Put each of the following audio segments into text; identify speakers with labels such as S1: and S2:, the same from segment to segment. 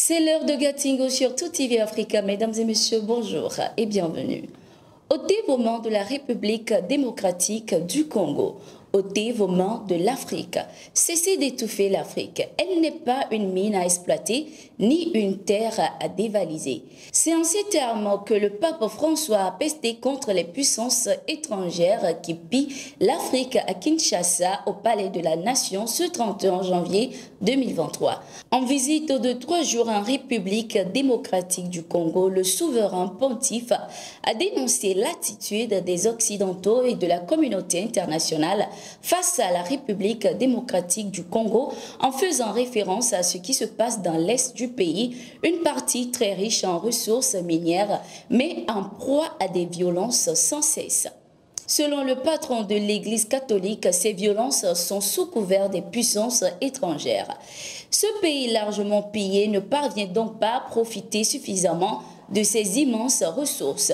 S1: C'est l'heure de Gatingo sur Tout TV Africa. Mesdames et messieurs, bonjour et bienvenue. Au dévouement de la République démocratique du Congo, au dévouement de l'Afrique. Cessez d'étouffer l'Afrique. Elle n'est pas une mine à exploiter, ni une terre à dévaliser. C'est en ces termes que le pape François a pesté contre les puissances étrangères qui pillent l'Afrique à Kinshasa, au Palais de la Nation, ce 31 janvier 2023. En visite de 3 jours en République démocratique du Congo, le souverain pontife a dénoncé l'attitude des Occidentaux et de la communauté internationale face à la République démocratique du Congo en faisant référence à ce qui se passe dans l'est du pays, une partie très riche en ressources minières mais en proie à des violences sans cesse. Selon le patron de l'Église catholique, ces violences sont sous couvert des puissances étrangères. Ce pays largement pillé ne parvient donc pas à profiter suffisamment de ses immenses ressources.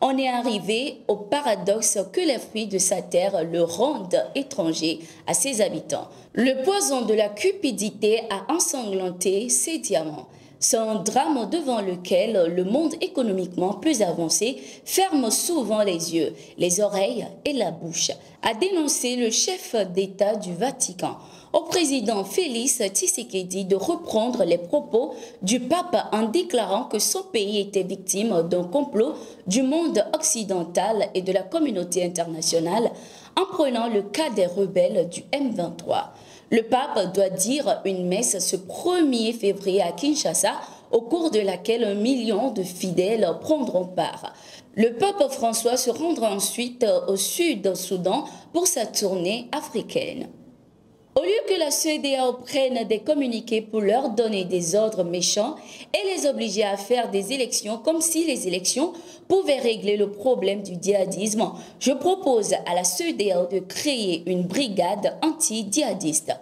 S1: On est arrivé au paradoxe que les fruits de sa terre le rendent étranger à ses habitants. Le poison de la cupidité a ensanglanté ses diamants. C'est un drame devant lequel le monde économiquement plus avancé ferme souvent les yeux, les oreilles et la bouche, a dénoncé le chef d'État du Vatican au président Félix Tshisekedi de reprendre les propos du pape en déclarant que son pays était victime d'un complot du monde occidental et de la communauté internationale en prenant le cas des rebelles du M23. Le pape doit dire une messe ce 1er février à Kinshasa, au cours de laquelle 1 million de fidèles prendront part. Le pape François se rendra ensuite au Sud-Soudan pour sa tournée africaine. Au lieu que la CEDEAO prenne des communiqués pour leur donner des ordres méchants et les obliger à faire des élections comme si les élections pouvaient régler le problème du djihadisme, je propose à la CEDEAO de créer une brigade anti-djihadiste.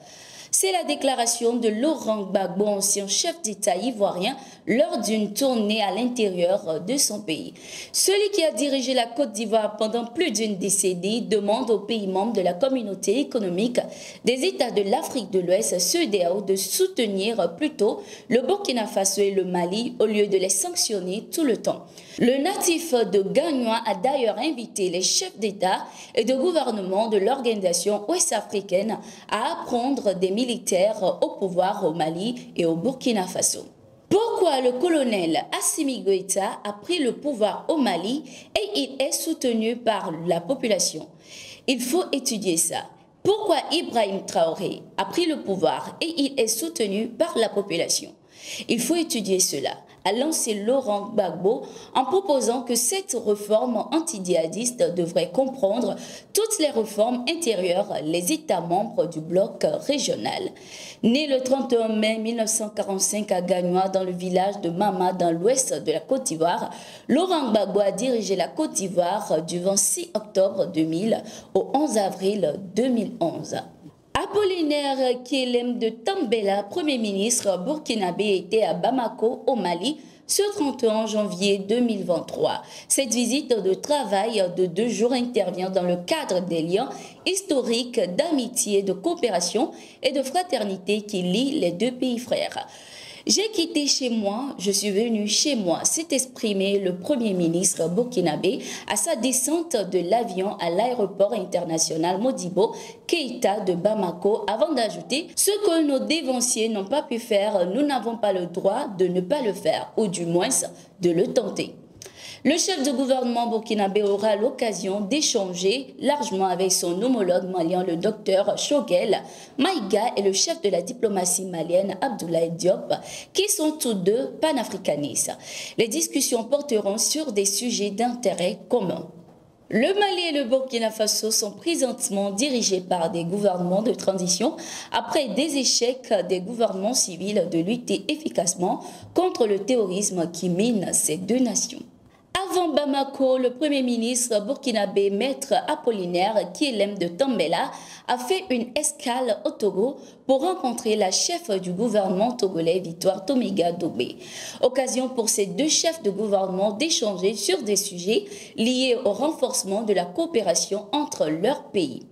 S1: C'est la déclaration de Laurent Gbagbo, ancien chef d'État ivoirien, lors d'une tournée à l'intérieur de son pays. Celui qui a dirigé la Côte d'Ivoire pendant plus d'une décennie demande aux pays membres de la communauté économique des États de l'Afrique de l'Ouest, CEDEAO, de soutenir plutôt le Burkina Faso et le Mali au lieu de les sanctionner tout le temps. Le natif de Gagnois a d'ailleurs invité les chefs d'État et de gouvernement de l'organisation ouest-africaine à apprendre des militaires au pouvoir au Mali et au Burkina Faso. Pourquoi le colonel Assimi Goïta a pris le pouvoir au Mali et il est soutenu par la population? Il faut étudier ça. Pourquoi Ibrahim Traoré a pris le pouvoir et il est soutenu par la population? Il faut étudier cela, a lancé Laurent Gbagbo en proposant que cette réforme anti-djihadiste devrait comprendre toutes les réformes intérieures, les États membres du bloc régional. Né le 31 mai 1945 à Gagnois, dans le village de Mama, dans l'ouest de la Côte d'Ivoire, Laurent Gbagbo a dirigé la Côte d'Ivoire du 26 octobre 2000 au 11 avril 2011. Apollinaire Kielem de Tambela, Premier ministre burkinabé, était à Bamako, au Mali, ce 31 janvier 2023. Cette visite de travail de 2 jours intervient dans le cadre des liens historiques d'amitié, de coopération et de fraternité qui lient les deux pays frères. J'ai quitté chez moi, je suis venu chez moi, s'est exprimé le Premier ministre burkinabé à sa descente de l'avion à l'aéroport international Modibo Keïta de Bamako, avant d'ajouter « Ce que nos dévanciers n'ont pas pu faire, nous n'avons pas le droit de ne pas le faire, ou du moins de le tenter ». Le chef de gouvernement burkinabé aura l'occasion d'échanger largement avec son homologue malien, le docteur Choguel Maïga, et le chef de la diplomatie malienne, Abdoulaye Diop, qui sont tous deux panafricanistes. Les discussions porteront sur des sujets d'intérêt commun. Le Mali et le Burkina Faso sont présentement dirigés par des gouvernements de transition après des échecs des gouvernements civils de lutter efficacement contre le terrorisme qui mine ces deux nations. Avant Bamako, le Premier ministre burkinabé, Maître Apollinaire Kielem de Tambela, a fait une escale au Togo pour rencontrer la chef du gouvernement togolais, Victoire Tomiga Dobé. Occasion pour ces deux chefs de gouvernement d'échanger sur des sujets liés au renforcement de la coopération entre leurs pays.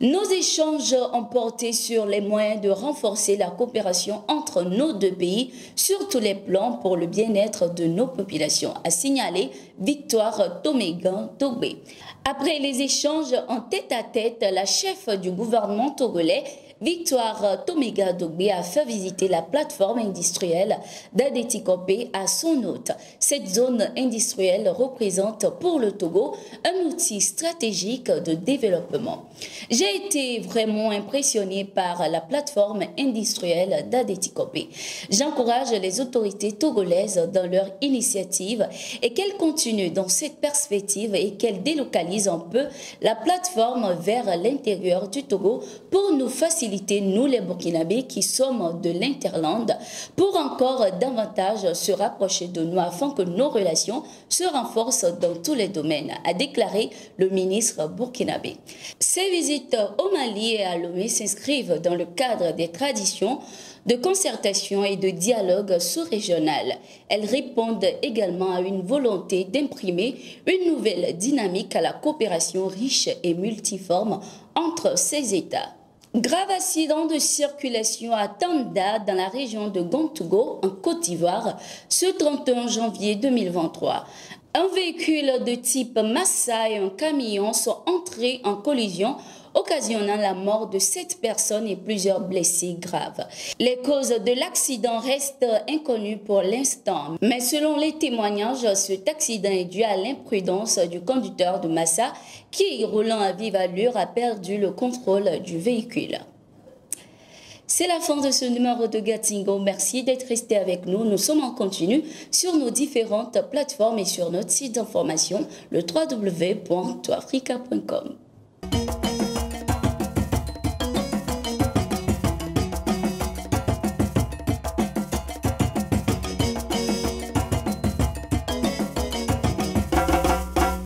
S1: Nos échanges ont porté sur les moyens de renforcer la coopération entre nos deux pays sur tous les plans pour le bien-être de nos populations, a signalé Victoire Toméga-Dogbé. Après les échanges en tête-à-tête, la chef du gouvernement togolais, Victoire Toméga-Dogbé, a fait visiter la plateforme industrielle d'Adétikopé à son hôte. Cette zone industrielle représente pour le Togo un outil stratégique de développement. J'ai été vraiment impressionné par la plateforme industrielle d'Adétikopé. J'encourage les autorités togolaises dans leur initiative et qu'elles continuent dans cette perspective et qu'elles délocalisent un peu la plateforme vers l'intérieur du Togo pour nous faciliter, nous les Burkinabés qui sommes de l'interland, pour encore davantage se rapprocher de nous afin que nos relations se renforcent dans tous les domaines, a déclaré le ministre burkinabé. Ces visites au Mali et à Lomé s'inscrivent dans le cadre des traditions de concertation et de dialogue sous-régional. Elles répondent également à une volonté d'imprimer une nouvelle dynamique à la coopération riche et multiforme entre ces États. Grave accident de circulation à Tanda dans la région de Gontougo en Côte d'Ivoire ce 31 janvier 2023. Un véhicule de type Massa et un camion sont entrés en collision, occasionnant la mort de 7 personnes et plusieurs blessés graves. Les causes de l'accident restent inconnues pour l'instant, mais selon les témoignages, cet accident est dû à l'imprudence du conducteur de Massa qui, roulant à vive allure, a perdu le contrôle du véhicule. C'est la fin de ce numéro de Gatingo. Merci d'être resté avec nous. Nous sommes en continu sur nos différentes plateformes et sur notre site d'information, le www.toafrica.com.